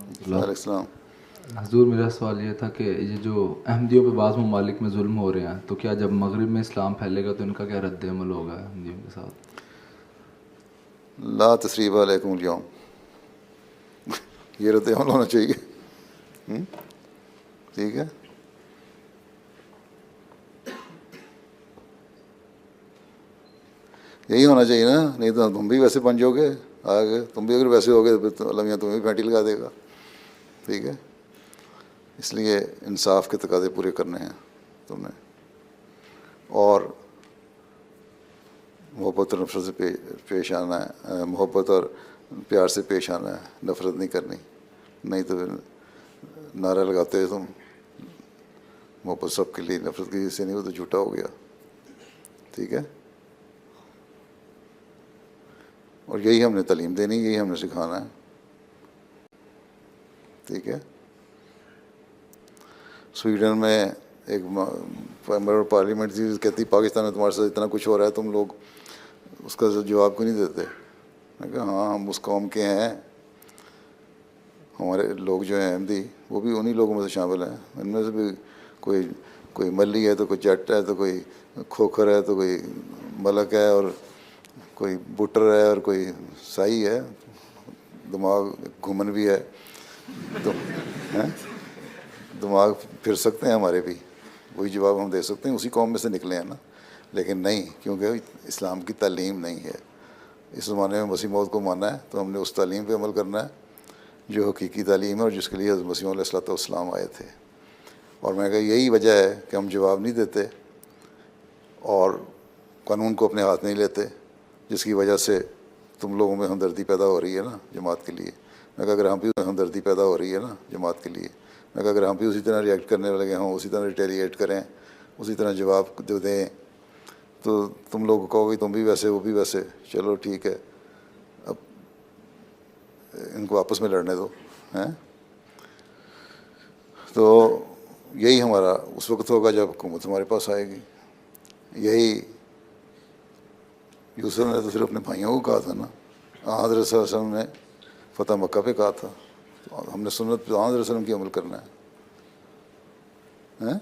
وعلیکم السلام. حضور میرا سوال یہ تھا کہ یہ جو احمدیوں پہ بعض ممالک میں ظلم ہو رہے ہیں تو کیا جب مغرب میں اسلام پھیلے گا تو ان کا کیا رد عمل ہوگا احمدیوں کے ساتھ؟ لا تثریب علیکم اليوم، یہ رد عمل ہونا چاہیے. ٹھیک ہے. یہی ہونا چاہیے نا، نہیں تو تم بھی ویسے بن جاؤ گے آگے. تم بھی اگر ویسے ہو گے تو پھر اللہ میاں تمہیں بھی پھینٹی لگا دے گا. ٹھیک ہے. اس لیے انصاف کے تقاضے پورے کرنے ہیں تم نے، اور محبت اور نفرت سے پیش آنا ہے. محبت اور پیار سے پیش آنا ہے، نفرت نہیں کرنی. نہیں تو پھر نعرہ لگاتے تم محبت سب کے لیے، نفرت کسی سے نہیں، وہ تو جھوٹا ہو گیا. ٹھیک ہے. اور یہی ہم نے تعلیم دینی، یہی ہم نے سکھانا ہے. ٹھیک ہے. سویڈن میں ایک ممبر آف پارلیمنٹ تھی، کہتی پاکستان میں تمہارے ساتھ اتنا کچھ ہو رہا ہے، تم لوگ اس کا جواب کیوں نہیں دیتے؟ میں کہا ہاں ہم اس قوم کے ہیں، ہمارے لوگ جو ہیں احمدی وہ بھی انہی لوگوں میں سے شامل ہیں. ان میں سے بھی کوئی ملی ہے تو کوئی جٹ ہے تو کوئی کھوکھر ہے تو کوئی ملک ہے اور کوئی بٹر ہے اور کوئی سائی ہے. دماغ گھومن بھی ہے تو دماغ پھر سکتے ہیں ہمارے بھی. وہی جواب ہم دے سکتے ہیں، اسی قوم میں سے نکلے ہیں نا. لیکن نہیں، کیونکہ اسلام کی تعلیم نہیں ہے. اس زمانے میں مسیح موعود کو ماننا ہے تو ہم نے اس تعلیم پہ عمل کرنا ہے جو حقیقی تعلیم ہے اور جس کے لیے حضرت مسیح علیہ الصلوۃ والسلام آئے تھے. اور میں کہا یہی وجہ ہے کہ ہم جواب نہیں دیتے اور قانون کو اپنے ہاتھ نہیں لیتے، جس کی وجہ سے تم لوگوں میں ہمدردی پیدا ہو رہی ہے نا جماعت کے لیے. میں کہا اگر ہم بھی ہمدردی پیدا ہو رہی ہے نا جماعت کے لیے، میں کہا اگر ہم بھی اسی طرح ریئیکٹ کرنے لگے ہوں، اسی طرح ریٹیلیٹ کریں، اسی طرح جواب جو دیں، تو تم لوگ کہو گے تم بھی ویسے وہ بھی ویسے. چلو ٹھیک ہے، اب ان کو آپس میں لڑنے دو ہیں. تو یہی ہمارا اس وقت ہوگا جب حکومت ہمارے پاس آئے گی. یہی یوسف نے تو صرف اپنے بھائیوں کو کہا تھا نا. حضرت صلی اللہ علیہ وسلم نے فتح مکہ پہ کہا تھا. ہم نے سنت پہ حضرت صلی اللہ علیہ وسلم کی عمل کرنا ہے.